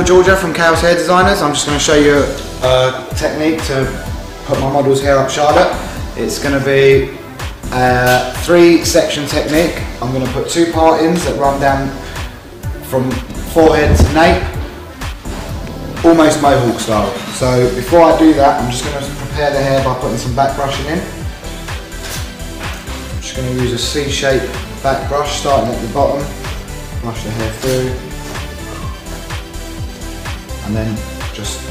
Georgia from Chaos Hair Designers. I'm just going to show you a technique to put my model's hair up Charlotte. It's going to be a 3-section technique. I'm going to put 2 part-ins that run down from forehead to nape, almost mohawk style. So before I do that, I'm just going to prepare the hair by putting some back brushing in. I'm just going to use a C-shaped back brush starting at the bottom, brush the hair through, and then just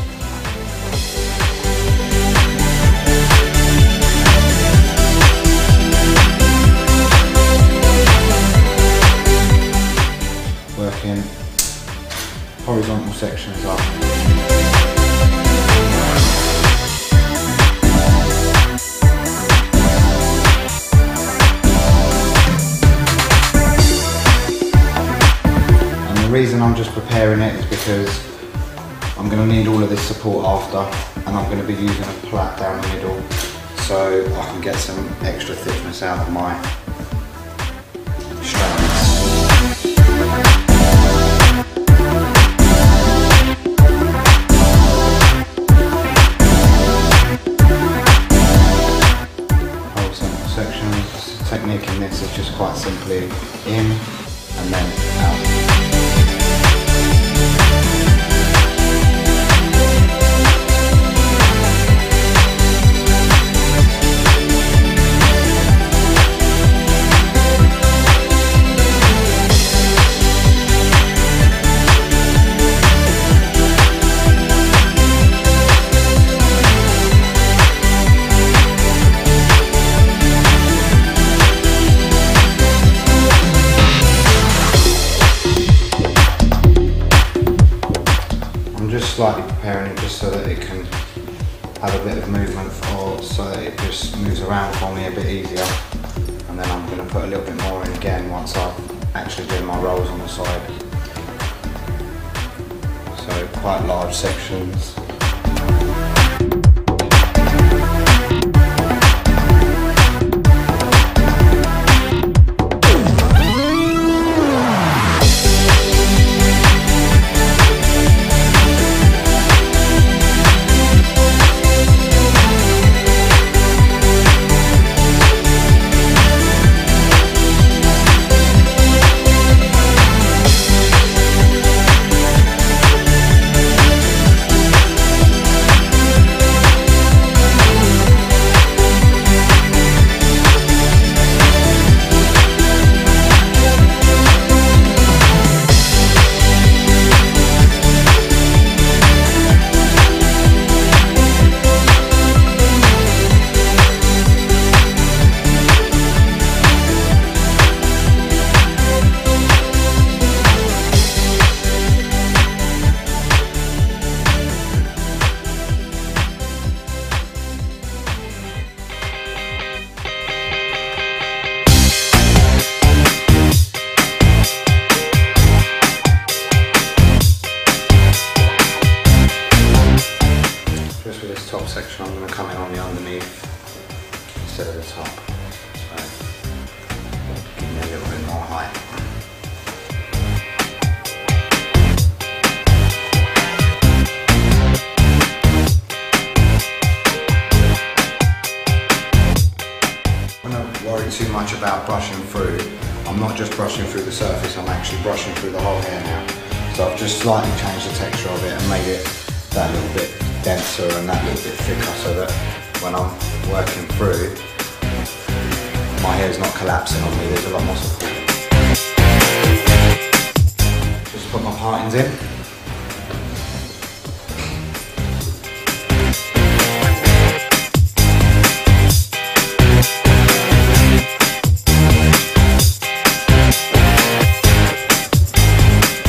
working horizontal sections up. And the reason I'm just preparing it is because I'm going to need all of this support after, and I'm going to be using a plait down the middle so I can get some extra thickness out of my strands. Horizontal sections. The technique in this is just quite simply in and then out. Slightly preparing it just so that it can have a bit of movement, or so that it just moves around for me a bit easier. And then I'm going to put a little bit more in again once I've actually done my rolls on the side. So quite large sections. Top section, I'm going to come in on the underneath instead of the top, so give me a little bit more height. I don't worry too much about brushing through. I'm not just brushing through the surface, I'm actually brushing through the whole hair now. So I've just slightly changed the texture of it and made it that little bit denser and that little bit thicker, so that when I'm working through, my hair's not collapsing on me, there's a lot more support. Just put my part-ins in.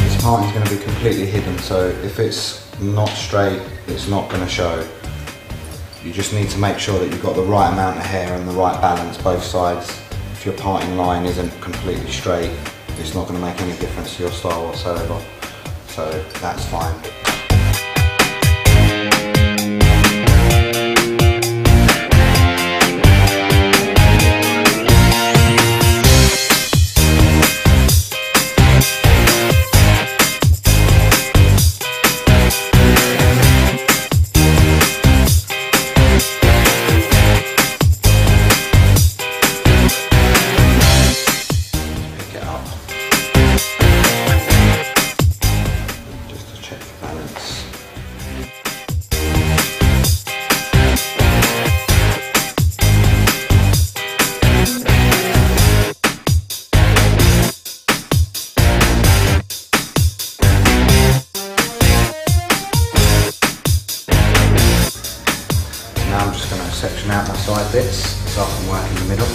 This part-in's going to be completely hidden, so if it's not straight, it's not going to show. You just need to make sure that you've got the right amount of hair and the right balance both sides. If your parting line isn't completely straight, it's not going to make any difference to your style whatsoever. So that's fine. joints. Now I'm just going to section out my side bits so I can work in the middle.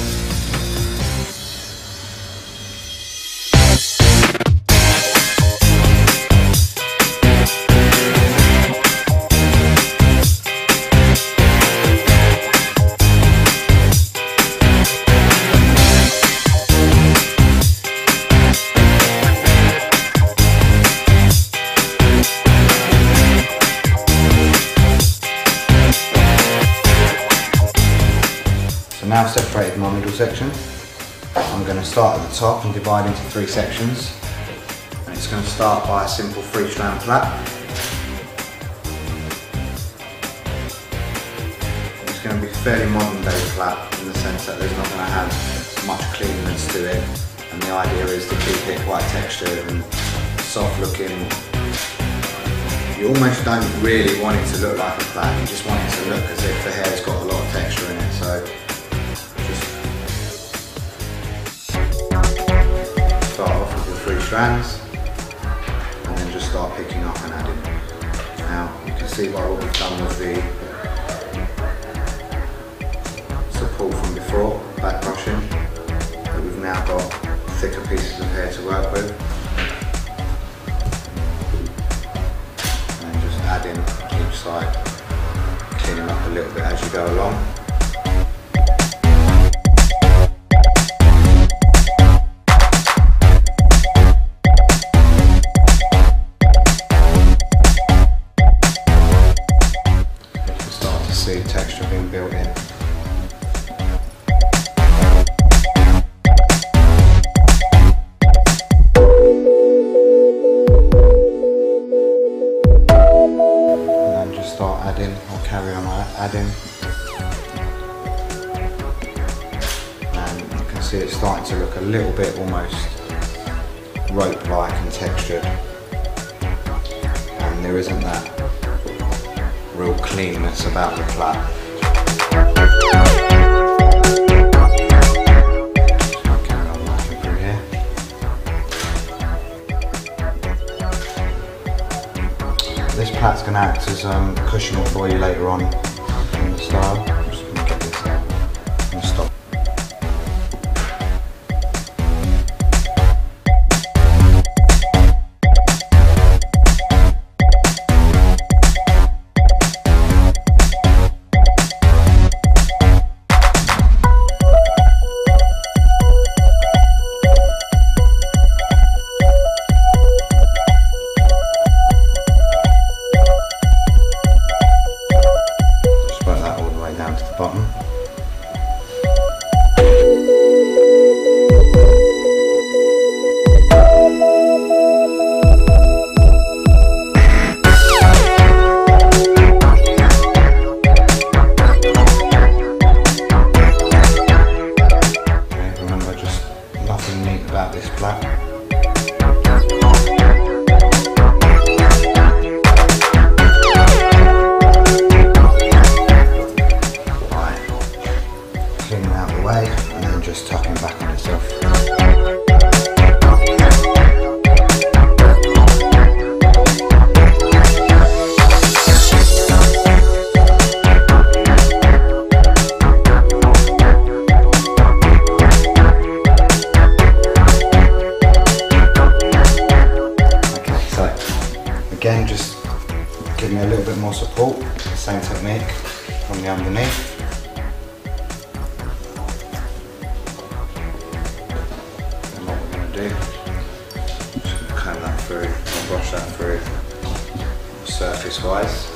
Now I've separated my middle section, I'm going to start at the top and divide into 3 sections. And it's going to start by a simple 3-strand plait. It's going to be fairly modern day plait in the sense that there's not going to have much cleanness to it, and the idea is to keep it quite textured and soft looking. You almost don't really want it to look like a plait, you just want it to look as if the hair's got a lot of texture in it. So start off with your 3 strands and then just start picking up and adding. Now you can see by what we've done with the support from before, back brushing, that we've now got thicker pieces of hair to work with. And just adding each side, cleaning up a little bit as you go along. See texture being built in. And then just start adding, or carry on adding. And you can see it's starting to look a little bit almost rope-like and textured. And there isn't that real cleanness about the plait. So I'll carry on working through here. This plait's going to act as cushioning for you later on in the style. I'm just going to get this out and stop. Down to the bottom. Okay, remember, just nothing neat about this plait. Out of the way and then just tucking back on itself. Okay, so again, just give me a little bit more support, the same technique from the underneath. Just going to comb that through, or brush that through surface wise.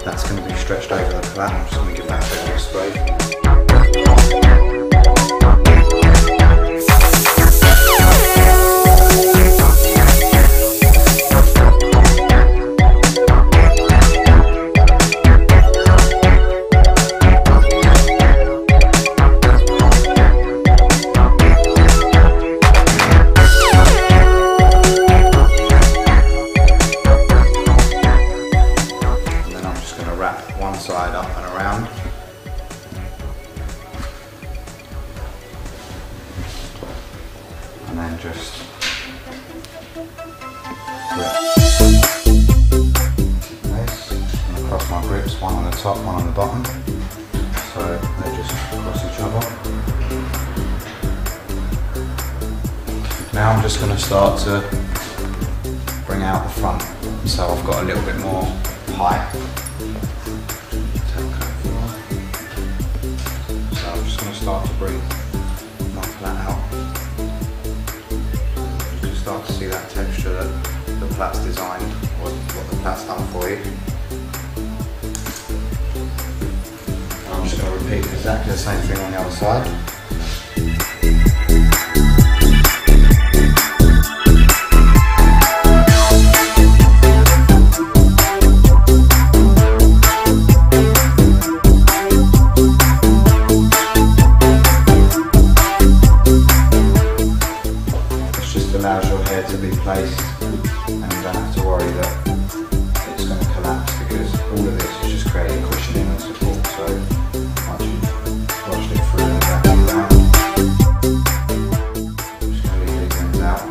That's going to be stretched over the plait. I'm just going to give that a bit of a spray. and then just grip. And across my grips, one on the top, one on the bottom, so they just cross each other. Now I'm just going to start to bring out the front, so I've got a little bit more height. So I'm just going to start to bring my plait out. You can start to see that texture that the plait's designed, or what the plait's done for you. And I'm just going to repeat exactly the same thing on the other side. Allows your hair to be placed and you don't have to worry that it's going to collapse, because all of this is just creating cushioning and support. So once you've washed it through and back and down, I'm just going to leave these ends out.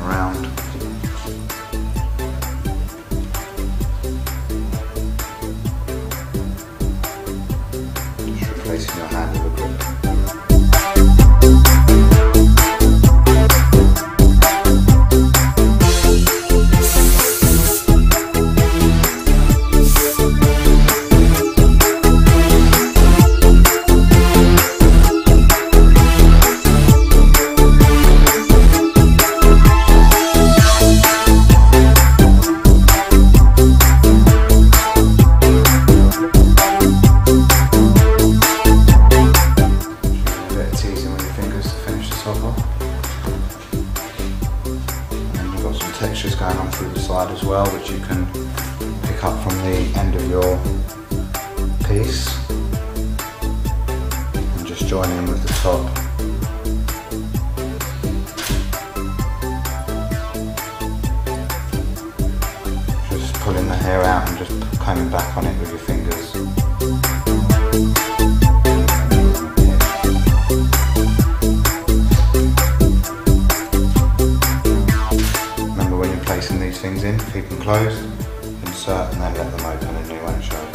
Around. Just replacing your hand with a grip. Textures going on through the side as well, which you can pick up from the end of your piece and just join in with the top. Just pulling the hair out and just combing back on it with your fingers. Placing these things in, keep them closed, insert and then let them open and you won't show.